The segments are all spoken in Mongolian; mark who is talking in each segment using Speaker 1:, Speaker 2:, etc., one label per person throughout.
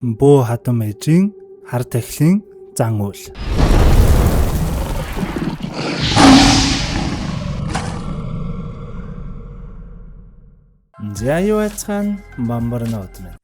Speaker 1: Бөө хатам ээжийн хар тахилын зан үйл. За юу яцхан бамбарна утна.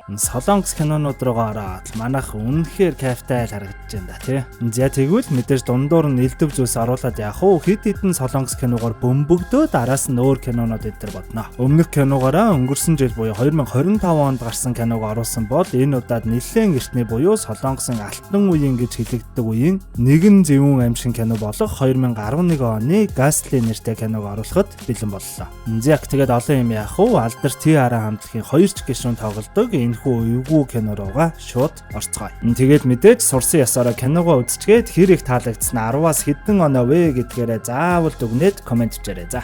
Speaker 1: Солонгос кинонууд руугаа ороод манайх үнэхээр кайфтай харагдаж байна да тий. За тэгвэл мэдээж дундуур нь элдв зүйлс оруулаад яах вэ? Хэд хэдэн солонгос киногоор бөмбөгдөө араас нь өөр кинонууд эдгээр бодно. Өмнөх киногоороо өнгөрсөн жил буюу 2025 онд гарсан киног оруулсан бол энэ удаад нэлээд эртний буюу солонгосын алтан үеийн гэж хэлэгддэг үеийн нэгэн зөвүүн аимшиг кино болох 2011 оны Ghastly нэртэй киног оруулахад бэлэн боллоо. Яг тэгээд олон юм яах вэ? Алдар T-Ara хамтлагийн 2 ч гишүүн тоглодог эвгүй кино руугаа шууд орцгоё. Тэгээд мэдээж сурсан ясаараа киногоо үзчихгээд хэр их таалагдсан 10-аас хэдэн оноо вэ гэдгээрээ заавал дүгнээд комент бичээрэй за.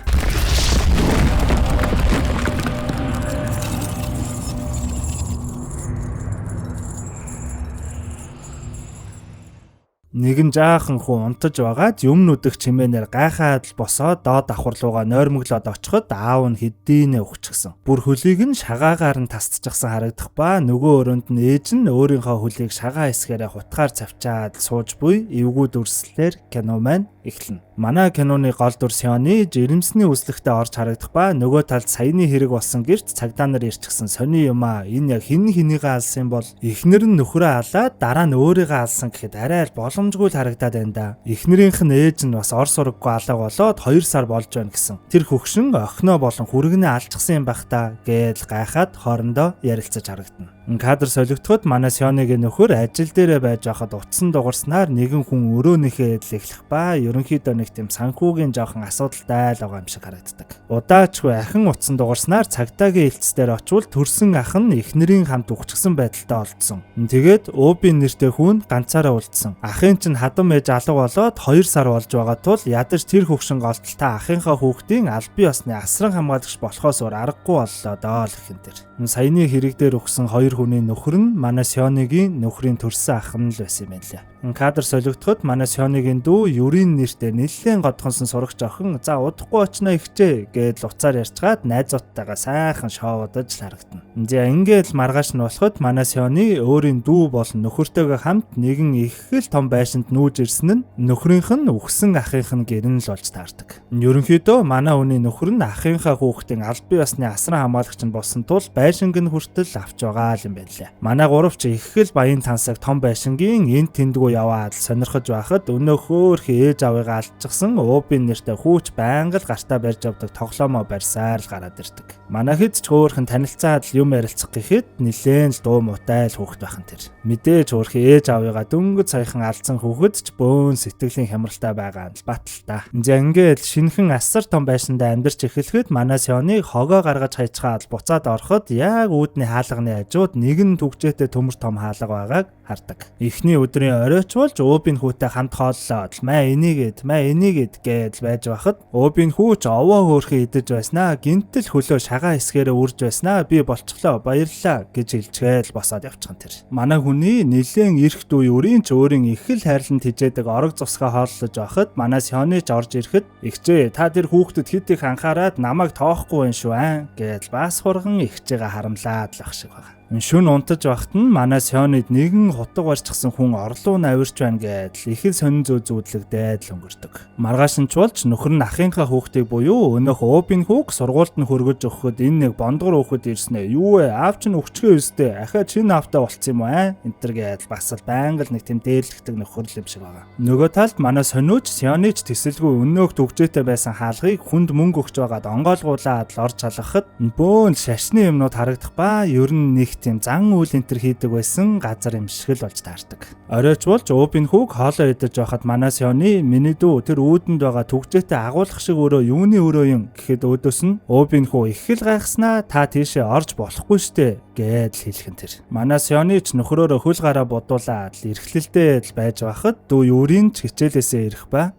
Speaker 1: Нэгэн жаахан хүн унтаж байгаад юм нүдэх чимээнээр гайхаад л босоод доод давхар руугаа нойрмоглоод очиход аав нь хэдийнэ өгчихсөн. Бүр хөлийг нь шагаагаар нь тасцчихсан харагдах ба нөгөө өрөөнд нь ээж нь өөрийнхөө хөлийг шагаа хэсгээрээ хутгаар цавчаад сууж буй эвгүй дүрслэлээр кино маань эхэлнэ. Манай киноны гол дүр Сёны жирэмсний үслэгтээ орж харагдах ба нөгөө талд саяны хэрэг болсон гэрт цагдаа нар ирчихсэн сони юм аа. Энэ яг хин хинийгээ алсан бол эхнэр нь нөхрөө алаад дараа нь өөрийгөө алсан гэхэд арай л боломжгүй л харагдаад байна да. Эхнэрийнх нь ээж нь бас ор сураггүй алга болоод 2 сар болж байна гэсэн. Тэр хөгшин охиноо болон хүргэнээ алчихсан юм байх та гэж гайхаад хоорондоо ярилцаж харагдана. Кадр солигдоход манай Сёныгийн нөхөр ажил дээрээ байж байхад утсан дугарснаар нэгэн хүн өрөөнийхөө эдл эхлэх ба ерөнхийдөө нэг тийм санхүүгийн жоохон асуудалтай л байгаа юм шиг харагддаг. Удаачгүй ахин утсан дугарснаар цагдаагийн элцсээр очивол төрсөн ах нь эхнэрийн хамт үхчихсэн байдалтай олдсон. Тэгээд Обин нэртэй хүн ганцаараа үлдсэн. Ахын чинь хадам ээж алга болоод 2 сар болж байгаа тул ядаж тэр хөгшин голтолтой ахынхаа хүүхдийн аль бие усны асран хамгаалагч болохоос өөр аргагүй боллоо доо л гэх юм тэр. Саяны хэрэг дээр өгсөн 2 хүний нөхөр нь манай Сёныгийн нөхрийн төрсөн ах нь л байсан юм байна лээ. Кадр солигдоход манай Сёныгийн дүү Юрин нэртэй нэлээд годхонсон сурагч охин за удахгүй очно ихчээ гэж уцаар ярьцгаад найзуудтайгаа сайхан шоудаж л харагдана. За ингээд маргааш нь болоход манай Сёны өөрийн дүү болон нөхөртөөгөө хамт нэгэн их л том байшинд нүүж ирсэн нь нөхрийнх нь үхсэн ахынх нь гэрэн л болж таардаг. Ерөнхийдөө манай хүний нөхөр нь ахынхаа хүүхдийн аль бие усны асран хамгаалагч нь болсон тул байшинг нь хүртэл авч байгаа юм байна лээ. Манай гуравч их л баян тансаг том байшингийн энд тэндгүү яваад сонирхож байхад өнөөхөөрхи ээж авыгаа алчихсан Обин нэртэй хүүч байнга л гартаа барьж авдаг тоглоомоо барьсаар л гараад ирдэг. Манай хэд ч хөөхөн танилцаад юм ярилцах гэхэд нилээн л дуу муутай л хүүхд байхан тэр. Мэдээж хөөхи ээж авыгаа дөнгөж саяхан алдсан хүүхэд ч бөөн сэтгэлийн хямралтай байгаа нь баталтай. За ингээд шинхэн асар том байшинд амьдарч эхлэхэд манай Сёны хогоо гаргаж хайчгаад буцаад ороход яг үүдний хаалганы хажууд нэгэн түгжээтэй төмөр том хаалга байгааг хардаг. Эхний өдрийн оройч болж Обин хүүтэй хамт хооллоод маа энийгээд гэж байж байхад Обин хүүч овоо хөөрхөн идэж байснаа гинтэл хөлөө шагаа хэсгээрээ үрж байснаа би болчихлоо баярлалаа гэж хэлчихээл босоод явчихсан тэр. Манай хүний нэлээд эрх дүү өрийн ч өөрийн их л хайрланд хижээдэг орог цусгаа хооллож байхад манай Сёны ч орж ирэхэд ихчээ та тэр хүүхдэд хэд их анхаарад намайг тоохгүй байх шүү гэж бас хурган ихчээгээ харамлаад л ах шиг байна. Шүн унтаж байхад нь манай Сёнид нэгэн хутга барьчихсан хүн орлуу навирч байна гэдэл их л сонин зүүдлэгдээд л өнгөрдөг. Маргааш нь чуулж нөхөр нь ахынхаа хүүхдийг буюу өнөөх Обин хүүг сургуульд нь хөргөж өгөхөд энэ нэг бондгор хүүхэд ирснэ. Юу вэ? Аав чинь өвчгөө өстэй. Ахаад шинэ аавтай болцсон юм аа? Энтэр гэдэл бас л байнга л нэг тийм дээрлэгдэг нөхөр л юм шиг байгаа. Нөгөө талд манай сониуч Сёныч тэсэлгүй өнөөх төгжээтэй байсан хаалгыг хүнд мөнгө өгч байгаад онгойлгуулаад л орж халахад бөөн шашны юмнууд харагдах ба ер нь нэг тийм зан үйл энтер хийдэг байсан газар юм шиг л болж таардаг. Оройч болж Обин хүүг хоолоо идэж байхад манай Сёны миний дүү тэр үүдэнд байгаа түгжээтэй агуулгах шиг өрөө юуны өрөө юм гэхэд өөдөөс нь Обин хүү их л гайхснаа та тийшээ орж болохгүй штэ гэдэл хэлхэн тэр. Манай Сёны ч нөхрөөрөө хөл гараа бодуулаад л эрхлэлтэй л байж байхад дүү Юрин ч хичээлээсээ ирэх ба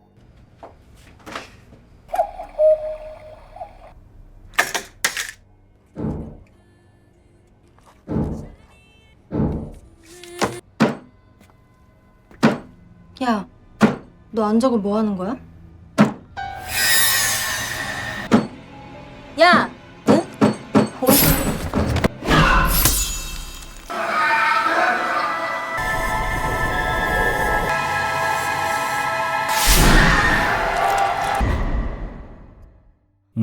Speaker 2: 야, 너 안 자고 뭐 하는 거야? 야! 응?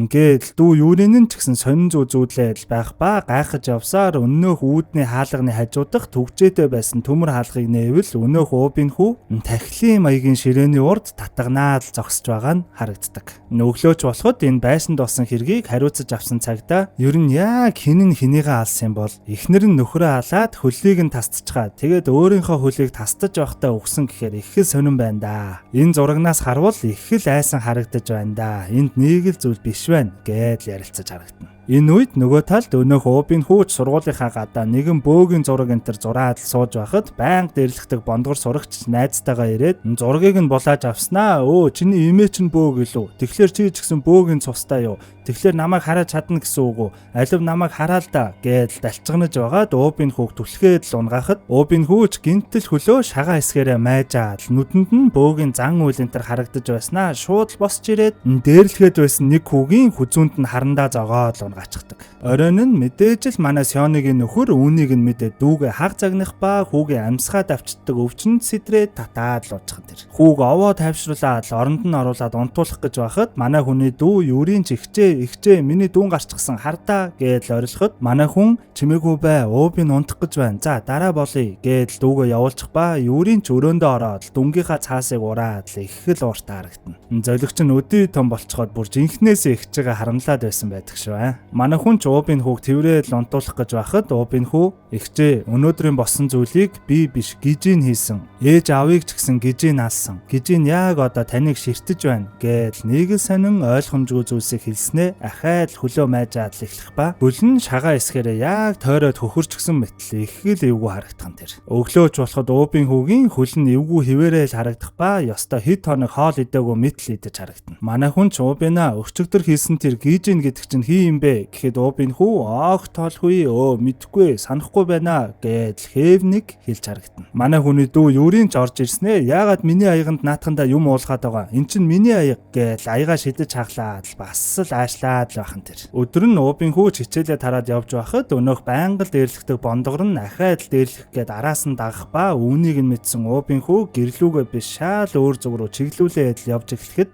Speaker 1: Ингээд дүү юурийн ч гэсэн сонин зүүдлээл байх ба гайхаж явсаар өнөөх үүдний хаалганы хажуудах төгжээтэй байсан төмөр хаалгыг нээвэл өнөөх уубын хүү тахилын маягийн ширээний урд татагнаад зогсож байгаа нь харагддаг. Өглөөч болоход энэ байсанд болсон хэргийг хариуцаж авсан цагта ер нь яг хэн нь хэнийгээ алсан бол эхнэр нь нөхрөө алаад хөллийг нь тасцчихаад тэгээд өөрийнхөө хөлийг тасдаж байхдаа өгсөн гэхээр их л сонирн байна да. Энэ зурагнаас харвал их л айсан харагдаж байна да. Энд нэг л зүйл биш байна гэж ярилцаж харагдана. Энэ үед нөгөө талд өнөөх уубын хүүч сургуулийнхаа гадаа нэгэн бөөгийн зураг энтер зураад сууж байхад байнга дэрлэгдэг бондгор сурагч найзтайгаа ирээд зургийг нь булааж авснаа. Өө чиний имээ чинь бөөг илүү. Тэгэхээр чи ч гэсэн бөөгийн цустай юу? Тэгэхээр намайг хараад чадна гэсэн үг үү? Алив намайг хараа л да гэж далчгнаж байгаад уубын хүүг түлхээд л унгахад уубын хүүч гинтэл хөлөө шагаа хэсгээрээ майжаад нүдэнд нь бөөгийн зан үйл энтер харагдаж байснаа. Шууд л босч ирээд дээрлэхэд байсан нэг хүүгийн хүзүүнд нь харандаа зогоод л ачдаг. Оройн нь мэдээж л манай Сёныгийн нөхөр үүнийг нь мэдээд дүүгээ хаг загнах ба хүүгээ амьсгаа давчддаг өвчнөд сэтрээд татаад л уучхан тэр. Хүүг овоо тайвшруулаад оронд нь оруулаад унтуулах гэж байхад манай хүний дүү юурийн ч ихчээ миний дүүн гарчсан хардаа гэж орилоход манай хүн чимээгүй бай уубын унтах гэж байна. За дараа болъё гэж дүүгээ явуулчих ба юурийн ч өрөөндөө ороод дүнгийнхаа цаасыг ураад л их л ууртаа харагдана. Золигч нь өдий том болцоход бүр жинхнээсээ ихчээгээ харамлаад байсан байдаг шүү. Манай хүн ч уубын хүүг тэрвээл унтуулах гэж байхад уубын хүү ихчээ өнөөдрийн болсон зүйлийг би биш гижийн хийсэн. Ээж аавыг ч гэсэн гижийн алсан. Гижийн яг одоо таныг ширтэж байна гэж нэг л сонин ойлгомжгүй зүйлсийг хэлснээ ахаад хөлөө майжаад л эхлэх ба хөлн шагаа эсгээрээ яг тойроод хөхөрч гсэн мэтэл их л эвгүй харагдах тэр. Өглөөч болоход уубын хүүгийн хөл нь эвгүй хിവэрээ л харагдах ба ёстой хэд хоног хоол идээгүй мэтэл идэж харагдана. Манай хүн ч уубынаа өчигдөр хийсэн тэр гижийн гэдэг чинь хий юм бэ гэхэд уубын хүү огт толгүй мэдхгүй санахгүй байна гэж хээвник хэлж харагдана. Манай хүний дүү юурийн ч орж ирснээ яагаад миний аяганд наатхандаа юм уулгаад байгаа. Эн чинь миний аяг гэж аягаа шидэж хаглаад бас л аашлаад л бахан тэр. Өдөр нь уубын хүү хичээлээ тараад явж байхад өнөөх байнга л дээрлэгдэг бондгор нь ахаад л дээрлэх гээд араас нь дагах ба үүнийг нь мэдсэн уубын хүү гэрлүүгээ биш шаал өөр зүг рүү чиглүүлээд л явж эхлэхэд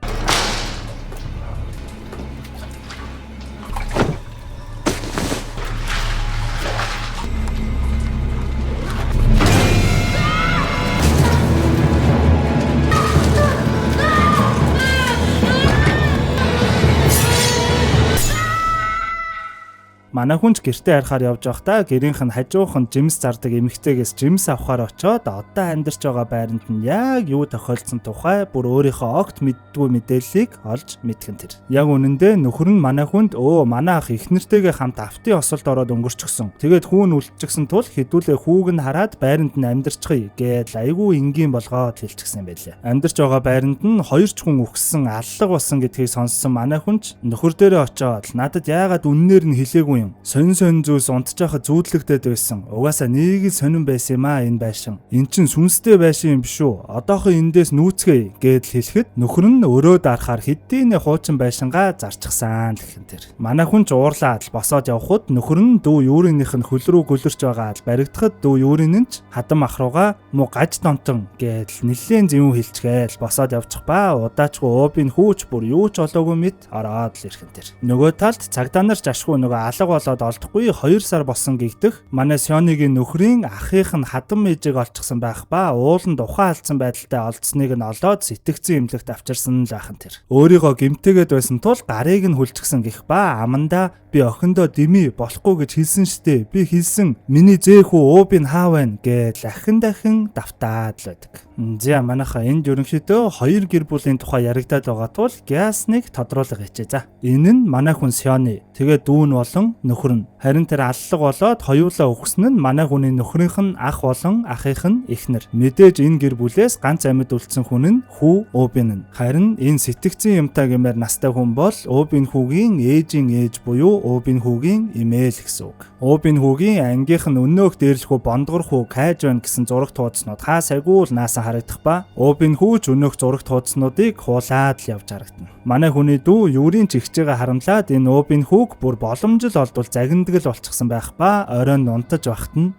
Speaker 1: манай хүн ч гэртээ харахаар явж байхдаа гэрийнх нь хажуухан жимс зардаг эмэгтэйгээс жимс авахаар очоод одоо амьдарч байгаа байранд нь яг юу тохиолдсон тухай бүр өөрийнхөө огт мэддгүй мэдээллийг олж мэдхэн тэр. Яг үнэндээ нөхөр нь манай хүнд манай ах их нэртэйгээ хамт автын осолд ороод өнгөрчихсөн. Тэгээд хүүн үлдчихсэн тул хэдүүлээ хүүг нь хараад байранд нь амьдарчихъя гэж айгүй энгийн болгоод хэлчихсэн юм байлээ. Амьдарч байгаа байранд нь 2 ч хүн үхсэн аллаг болсон гэдгийг сонссон манай хүн ч нөхөр дээрээ очоод надад яагаад үннээр нь хэлээгүй сонин зүйлс унтж байхад зүүдлэгдээд байсан. Угаасаа нэг л сонин байсан юм аа энэ байшин. Эн чин сүнстэй байшин юм биш үү? Одоохон эндээс нүүцгээе гэж хэлэхэд нөхөр нь өрөө дарахаар хэдийн хуучин байшингаа зарчихсан гэх юм тэр. Манай хүн ч уурлаад босоод явхад нөхөр нь дүү юурийнх нь хөл рүү гөлөрч байгаа л баригдахад дүү юурийн нь ч хадам ах руугаа муу гаж донтон гэж нэлээд зөвөн хэлчихээл босоод явчих ба удаачгүй уубын хүүч бүр юу ч олоогүй мэд ороод л ирэх юм тэр. Нөгөө талд цагдаа нар ч ашгүй нөгөө алга болоод олдохгүй 2 сар болсон гэгдэх манай Сёныгийн нөхрийн ахих нь хадам ээжийг олчихсан байх ба ууланд ухаан алдсан байдалтай олдсныг нь олоод сэтгцэн эмнэлэгт авчирсан л байхан тэр. Өөрийгөө гэмтээгээд байсан тул гарыг нь хүлчихсэн гэх ба амандаа би охиндоо дими болохгүй гэж хэлсэн штэ. Би хэлсэн миний зээх үү уубын хаа байна гэж дахин давтаад л байдаг. За манайха энд ерөнхийдөө 2 гэр бүлийн тухай яригадаад байгаа тул гясныг тодруулга хийчээ. За энэ нь манай хүн Сёны. Тэгээд дүүн болон нөхөр нь. Харин тэр аллаг болоод хоёулаа өгсөн нь манай хүний нөхрийнх нь ах болон ахих нь эхнэр. Мэдээж энэ гэр бүлээс ганц амьд үлдсэн хүн нь хүү уубын нь. Харин энэ сэтгцэн юмтай гэмээр настай хүн бол уубын хүүгийн ээжийн ээж буюу уубын хүүгийн имэйл гэсэн үг. Уубын хүүгийн ангийнх нь өнөөх дээрлэхүү бондгор хүү кайж байна гэсэн зураг туудснууд хаа сайгүй л наасан харагдах ба уубын хүүч өнөөх зураг туудснуудыг хуулаад л явж харагдана. Манай хүний дүү юурийн ч ихчээгээ харамлаад энэ уубын хүүг бүр боломжл олдвол загиндаг л болчихсон байх ба оройн унтаж багт нь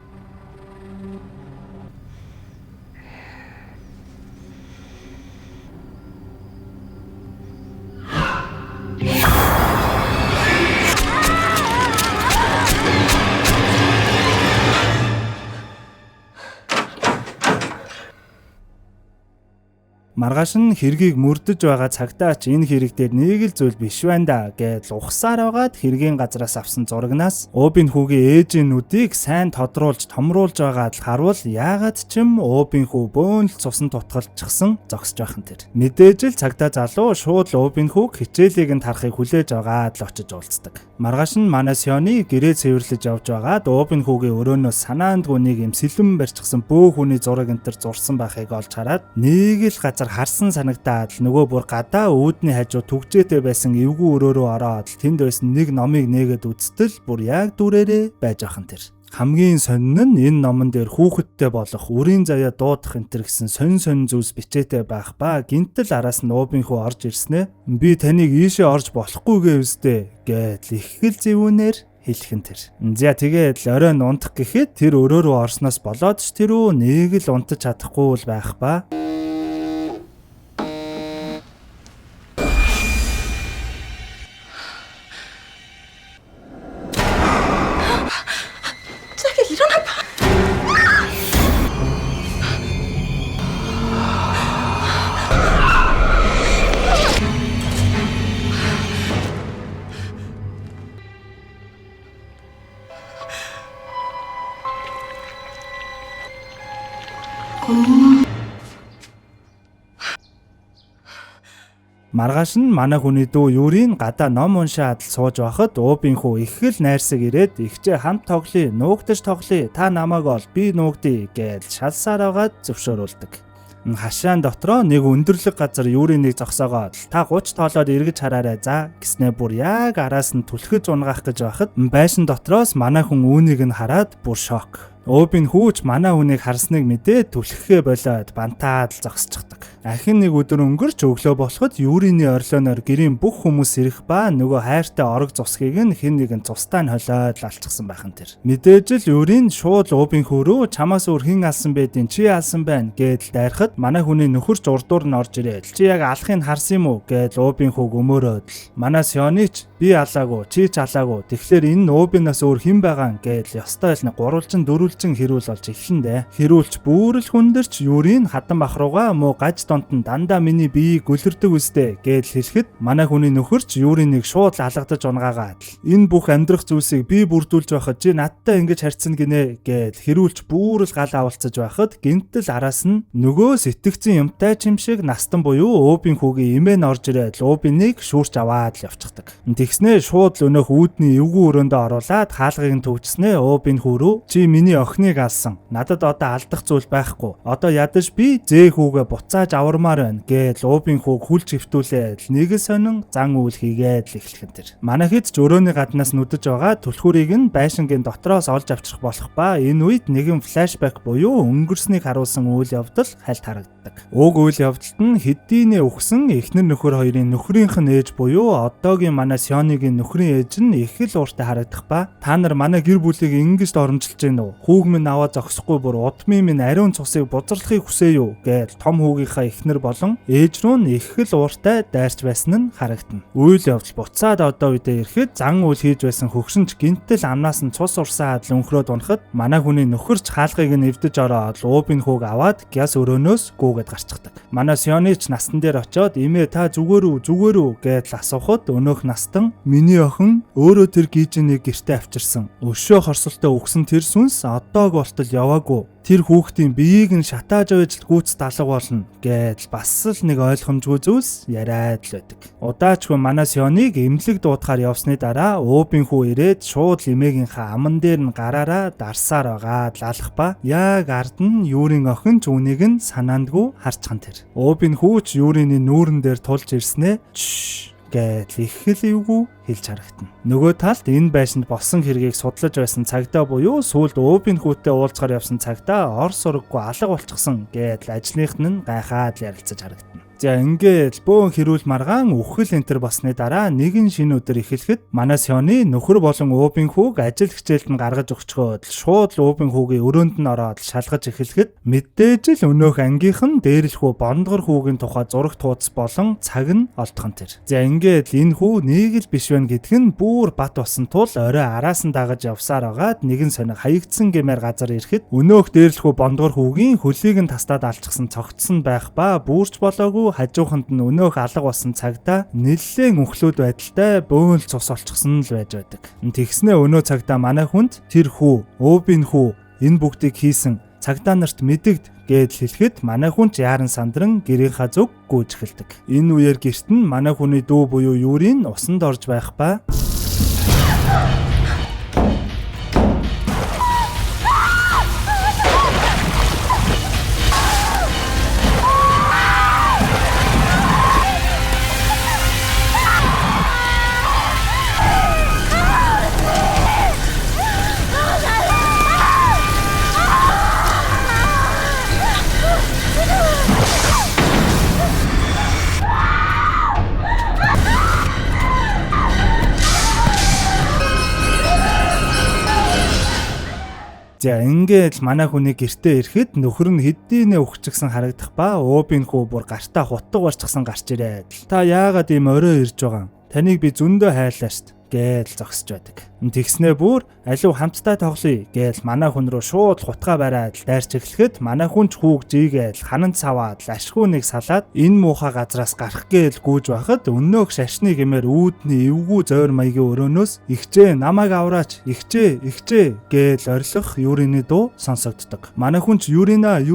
Speaker 1: Маргааш нь хэргийг мөрдөж байгаа цагтаа ч энэ хэрэг дээр нэг л зүйл биш байна да гэж ухсаар байгаад хэргийн газраас авсан зурагнаас Өвийн хүүгийн ээжийн нүдийг сайн тодруулж томруулж байгаад л харуул яагаад ч юм Өвийн хүү бөөнл цусан тутгалчихсан зогсож байхын тэр. Мэдээж л цагдаа залуу шууд л Өвийн хүүг хичээлийг нь харахыг хүлээж аваад л очиж уулздаг. Маргааш нь манай Сёны гэрээ цэвэрлэж явж байгаад Өвийн хүүгийн өрөөнөөс санаандгүй нэг юм сэлэм барьчихсан бөө хүний зураг энэ төр зурсан байхыг олж хараад нэг л газар харсан санагдаад л нөгөө бүр гадаа үүдний хажуу түгжээтэй байсан эвгүй өрөөрөө ороод тэнд байсан нэг номыг нээгээд үзтэл бүр яг дүрээрээ байж ахын тэр. Хамгийн сонин нь энэ номон дээр хүүхэдтэй болох үрийн заяа дуудах энэ гэсэн сонин зүйлс бичээтэй байх ба гинтэл араас нь Өвийн хүү орж ирснэ. Би таныг ийшээ орж болохгүйгээ үстэй гэд их хэл зэвүүнээр хэлхэн тэр. За тэгээд л оройн унтах гэхэд тэр өрөөрөө орсноос болоод ч тэрөө нэг л унтаж чадахгүй л байх ба. Маргааш нь манай хүний дүү Юрийн гадаа ном уншаад сууж байхад Өвийн хүү их л найрсаг ирээд ихчээ хамт тоглоё, нуугдаж тоглоё, та намайг ол би нуугдъя гэж шалсаар байгаад зөвшөөрүүлдэг. Хашаан дотроо нэг өндөрлөг газар Юринийг зогсоогоод та 30 тоолоод эргэж хараарай за гэснээр бүр яг араас нь түлхэж унгаах гэж байхад байшин дотроос манай хүн үүнийг нь хараад бүр шок. Өвийн хүүч манай хүнийг харсныг мэдээ түлхэхээ болоод бантаад л зогсчихдаг. Ахин нэг өдөр өнгөрч өглөө болоход Юриний орилоноор гэрийн бүх хүмүүс ирэх ба нөгөө хайртай орог цусгийг нь хэн нэгэн цустаа нь холиод алчихсан байхын тэр. Мэдээж л Юрийн шууд Өвийн хүү рүү чамаас өөр хэн алсан байдیں чи алсан байна гэдэл дайрахад манай хүний нөхөрч урдуур нь орж ирээд чи яг алахыг харсан юм уу гэдэл Өвийн хүүг өмөрөөд л манай Сёныч би алаагүй чи ч алаагүй тэгэхээр энэ Өвийнхээс өөр хэн байгаа гэдэл ёстой л нэг гурвалжин дөрвөлжин хэрүүл болж эхлэндэ. Хэрүүлч бүрэл хүндэрч Юрийн хатан бах руугаа муу гаж донт нь дандаа миний биеийг гөлөрдөг үстэй гэдэл хэлэхэд манай хүний нөхөрч Юринийг шууд алгадаж унгаагаад л энэ бүх амьдрах зүйлсийг би бүрдүүлж байхад чи надтай ингэж харьцсан гинэ гэдэл хэрүүлч бүрэл гал авалцаж байхад гинтэл араас нь нөгөө сэтгцэн юмтай чим шиг настан буюу Өвийн хүүгийн имэн орж ирээд Өвинийг шүүрч аваад л явчихдаг. Тэгснээ шууд л өнөөх үүдний эвгүй өрөөндөө оруулаад хаалгыг нь төвчснээ Өвийн хүү рүү чи миний охиныг алсан. Надад одоо алдах зүйл байхгүй. Одоо ядаж би зээ хүүгээ буцааж авармаар байна гэж Өвийн хүүг хүлж хөвтүүлээд нэг сонин зан үйл хийгээд л эхлэхэн тэр. Манай хэд ч өрөөний гаднаас нүдэж байгаа түлхүүрийг нь байшингийн дотроос олж авчрах болох ба энэ үед нэгэн флашбек буюу өнгөрснийг харуулсан үйл явдал хальт харагддаг. Уг үйл явдалд нь хэдийнэ өгсөн эхнэр нөхөр хоёрын нөхрийнх нь ээж буюу одоогийн манай Сёныгийн нөхрийн ээж нь их л ууртай харагдах ба та нар манай гэр бүлийг ингэж оромжилж гин үү? Хүүг минь аваа зогсохгүй бүр удмын минь ариун цусыг бузарлахыг хүсэе юу гэж том хүүгийнхаа эхнэр болон ээж рүү нь их л ууртай дайрч байсан нь харагдана. Үйл явдал буцаад одоо үедээ ирэхэд зан үйл хийж байсан хөгшинч гинтэл амнаас нь цус урсаад л өнхрөөд унахад манай хүний нөхөрч хаалгыг нь эвдэж ороод Өвийн хүүг аваад гяс өрөөнөөс гүүгээд гарчдаг. Манай Сёныч настан дээр очиод эмээ та зүгээр үү гэж асуухад өнөөх настан миний охин өөрөө тэр гижинийг гэртээ авчирсан. Өшөө хорсолтой өгсөн тэр сүнс одоог болтол яваагүй. Тэр хүүхдийн биеийг нь шатааж байж гүйц далга болно гэж бас л нэг ойлгомжгүй зүйлс яриад л байдаг. Удаачгүй манай Сёныг эмнэлэг дуудахаар явсны дараа Өвийн хүү ирээд шууд эмээгийнхаа аман дээр нь гараараа дарсаар байгаа л алах ба яг ард нь Юрийн охин ч үнийг нь санаандгүй харцхан тэр. Өвийн хүү ч Юриний нүүрэн дээр тулж ирснэ гэж их л эвгүй хэлж харагдана. Нөгөө талд энэ байшинд болсон хэргийг судлаж байсан цагдаа буюу сүүлд Өвийн хүүтэй уулзахаар явсан цагдаа ор сураггүй алга болчихсон гэдэл ажлынх нь гайхаад ярилцаж харагдана. За ингээд бөөн хэрүүл маргаан үхэл энтер болсны дараа нэгэн шинэ өдөр эхлэхэд манай Сёны нөхөр болон Өвийн хүүг ажил хичээлд нь гаргаж өгчхөөд шууд л Өвийн хүүгийн өрөөнд нь ороод шалгаж эхлэхэд мэдээж л өнөөх ангийнхан дээрлэхүү бондгор хүүгийн тухай зураг тууц болон цаг нь олдхон тэр. За ингээд энэ хүү нэг л биш байна гэдг нь бүр бат болсон тул орой араас нь дагаж явсаар агаад нэгэн сониг хаягдсан гэмээр газар ирэхэд өнөөх дээрлэхүү бондгор хүүгийн хөлийг нь тастаад алчихсан цогцсон байх ба бүрч болоогүй хажууханд нь өнөөх алга болсон цагта нэлээд өнхлүүд байдалтай бөөн л цус олчихсан л байж байдаг. Тэгснээ өнөө цагта манай хүнд тэр хүү, Өвийн хүү энэ бүгдийг хийсэн цагдаа нарт мэдэгд гэж хэлэхэд манай хүн ч яаран сандран гэрийнхаа зүг гүйж эхэлдэг. Энэ үеэр гэрт нь манай хүний дүү буюу Юрийн усанд орж байх ба За ингээд манай хүний гэртээ ирэхэд нөхөр нь хэдийнэ өгчихсэн харагдах ба Өвийн хүү бүр гартаа хутга барчихсан гарч ирээд та яагаад ийм орой ирж байгаа? Таныг би зөндөө хайрлаа штт гэж зогсож байдаг. Тэгснээ бүр алив хамтдаа тоглоё гэж манай хүн рүү шууд хутгаа бариад дайрч эхлэхэд манай хүн ч хүүг жийгээл ханан цаваад ашгүй нэг салаад энэ муухай газраас гарах гээл гүйж байхад өнөөх шашны гэмээр үүдний эвгүй зойр маягийн өрөөнөөс ихчээ намайг авраач ихчээ гэж орилох Юриний дуу сонсогддог. Манай хүн ч Юрина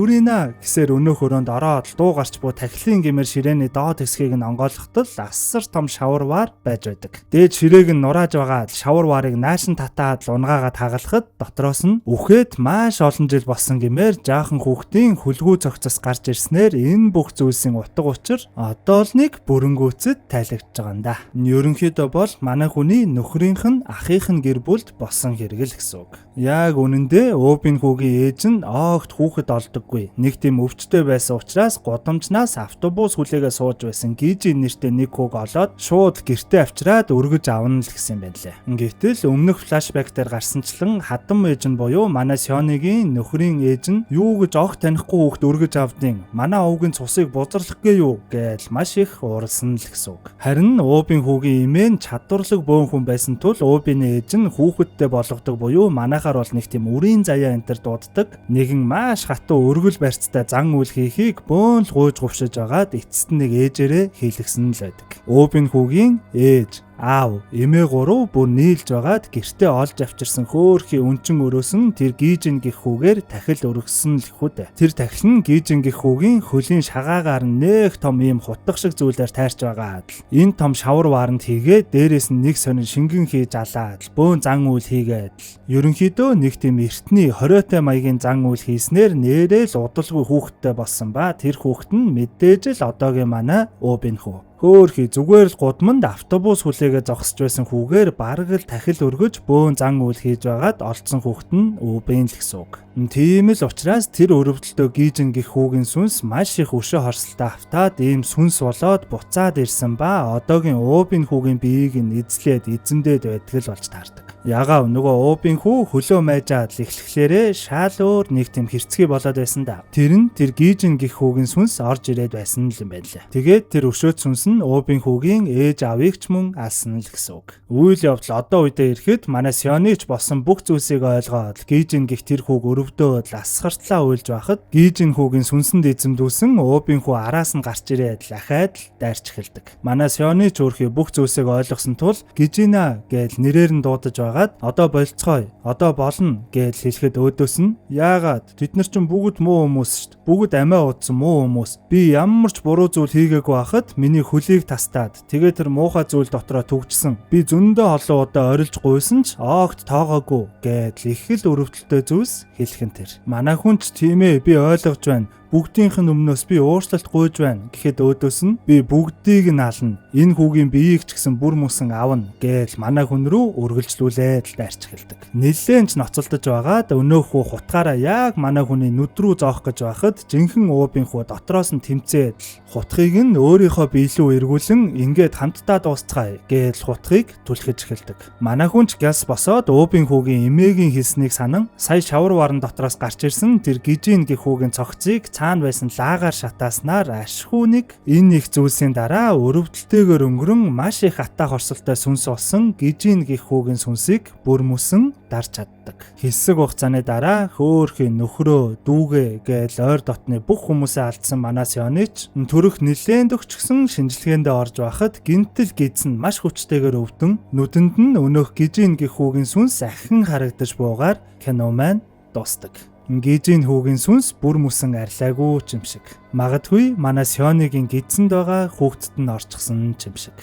Speaker 1: гэсээр өнөөх өрөөнд ороод дуу гарч буй тахилын гэмээр ширээний доод хэсгийг нь онгойлгохтол асар том шаварвар байж байдаг. Дээд ширээг нь нурааж байгаа шаварварыг наашин татаад унгаагаад хагалахад дотроос нь үхээд маш олон жил болсон гэмээр жаахан хүүхдийн хөлгүү цогцос гарч ирснээр энэ бүх зүйлсийн утга учир одоо л нэг бүрэнгүүцэд тайлагдж байгаа юм да. Ерөнхийдөө бол манай хүний нөхрийнх нь ахийнх нь гэр бүлд болсон хэрэг л гэсэн үг. Яг үнэндээ Өвийн хүүгийн ээж нь огт хүүхэд олдоггүй. Нэг тийм өвчтөй байсан учраас гудамжнаас автобус хүлээгээ сууж байсан Гижи нэртэй нэг хүүг олоод шууд гэртээ авчираад өргөж авна л гэсэн юм байна лээ. Гэтэл өмнөх флашбек дээр гарсанчлан хадам ээж нь буюу манай Сёныгийн нөхрийн ээж нь юу гэж огт танихгүй хүүхд өргөж авдیں۔ Манай овгийн цусыг бузарлах гээ юу гэж маш их ууралсан л гэсэн үг. Харин Өвийн хүүгийн эмээ нь чадварлаг бөөн хүн байсан тул Өвийн ээж нь хүүхэдтэй болгодог буюу манайхаар бол нэг тийм үрийн заяа энтер дууддаг нэгэн маш хатуу өргөл барьцтай зан үйл хийхийг бөөн л гуйж гувшиж агаад эцэст нэг ээжээрээ хийлгсэн л байдаг. Өвийн хүүгийн ээж аав эмээ гурав бүр нийлж байгаад гэртээ олж авчирсан хөөхий өнчин өрөөсөн тэр Гижин гих хүүгээр тахил өргөсөн л хүүд. Тэр тахил нь Гижин гих хүүгийн хөлийн шагаагаар нэх том ийм хутга шиг зүйлээр тайрч байгаад л энэ том шавар вааранд хийгээд дээрээс нь нэг сонин шингэн хийж алаад бөөн зан үйл хийгээд ерөнхийдөө нэг тийм эртний хориотой маягийн зан үйл хийснээр нэрээ л удалгүй хүүхэдтэй болсон ба тэр хүүхэд нь мэдээж л одоогийн манай Өвийн хүү. Хөөхий зүгээр л гудамд автобус хүлээгээ зогсож байсан хүүгээр бараг л тахил өргөж бөөн зан үйл хийж байгаад олдсон хүүхэд нь Өвийн л гэсэн үг. Тийм л учраас тэр өрөвдөлтөө Гижин гих хүүгийн сүнс маш их өшөө хорсолтой автаад ийм сүнс болоод буцаад ирсэн ба одоогийн Өвийн хүүгийн биеийг нь эзлээд эзэмдээд байдаг л болж таардаг. Ягаа нөгөө Өвийн хүү хөлөө майжаад л эхлэхлээрээ шаал өөр нэг тийм хэрцгий болоод байсан да. Тэр нь тэр Гижин гих хүүгийн сүнс орж ирээд байсан л юм байна лээ. Тэгээд тэр өшөөт сүнс нь Өвийн хүүгийн ээж аавыг ч мөн алсан л гэсэн үг. Үйл явдал одоо үедээ ирэхэд манай Сёныч болсон бүх зүйлсийг ойлгоод Гижин гих тэр хүүг өрөвдөөд асгартлаа уйлж байхад Гижин хүүгийн сүнсэнд эзэмдүүлсэн Өвийн хүү араас нь гарч ирээд дахиад л дайрч эхэлдэг. Манай Сёныч өөрхий бүх зүйлсийг ойлгосон тул Гижина гэж нэрээр нь дуудаж байгаад одоо болцгоё, одоо болно гэж хэлэхэд өөдөөс нь яагаад тэд нар чинь бүгд муу хүмүүс шүү дээ. Бүгд амиа уудсан муу хүмүүс. Би ямар ч буруу зүйл хийгээгүй байхад миний хөлийг тастаад тэгээ тэр муухай зүйл дотроо түгжсэн. Би зөндөө олон удаа орилж гуйсан ч огт тоогоогүй гэж их л өрөвдөлтөй зүйлс хэлхэн тэр. Манай хүн ч тийм ээ би ойлгож байна. бүгдийнх нь өмнөөс би өөрчлөлт гуйж байна гэхэд өөдөөс нь би бүгдийг нь ална. Энэ хүүгийн биеийг ч гэсэн бүр мөсөн авна гэж манай хүн рүү үргэлжлүүлээд дайрч эхэлдэг. Нилээн ч ноцолдож байгаад өнөөх хүү хутгаараа яг манай хүний нүд рүү зоох гэж байхад жинхэнэ уубын хүү дотроос нь тэмцээд хутгийг нь өөрийнхөө бие рүү эргүүлэн ингээд хамтдаа дуусцгаая гэж хутгийг түлхэж эхэлдэг. Манай хүн ч гяс босоод уубын хүүгийн эмээгийн хэлснийг санан сая шавар варан дотроос гарч ирсэн тэр гижийн гих хүүгийн цогцыг цаана байсан лагаар шатааснаар ашхүүнийг энэ их зүйлсийн дараа өрөвдөлтэйгээр өнгөрөн маш их атаа хорсолтой сүнс болсон гижийн гих хүүгийн сүнсийг бүр мөсөн дарж чаддаг. Хэсэг хугацааны дараа хөөхий нөхрөө дүүгээ гээл ойр дотны бүх хүмүүсээ алдсан манай Сёныч төрөх нилээн дөгчгсөн шинжилгээндээ орж байхад гинтэл гидсэн маш хүчтэйгээр өвдөн нүдэнд нь өнөөх гижийн гих хүүгийн сүнс ахин харагдаж буугаар кино маань дуустдаг. Гижийн хүүгийн сүнс бүр мөсөн арилаагүй ч юм шиг. Магадгүй манай Сёныгийн гидсэнд байгаа хүүхдэд нь орчихсон ч юм шиг.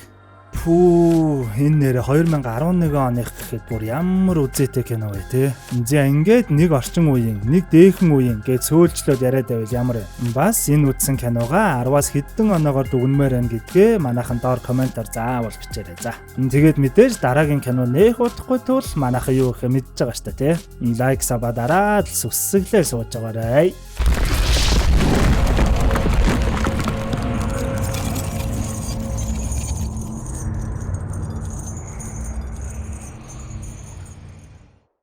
Speaker 1: Пүү энэ нэр 2011 оных гэхэд бүр ямар үзээтэй кино вэ те. За ингээд нэг орчин үеийн, нэг дээхэн үеийн гэж сөөлжлөөд яриад байвал ямар вэ? Бас энэ үзсэн киногаа 10-аас хэдэн оноогоор дүгнмээр байна гэдгээ манайхан доор комментоор заавал бичээрэй. За. Тэгээд мэдээж дараагийн кино нэх удахгүй тул манайхан юу гэхэ мэдж байгаа штэ те. Лайк саба дараад сүсгэлээр сууж байгаарай.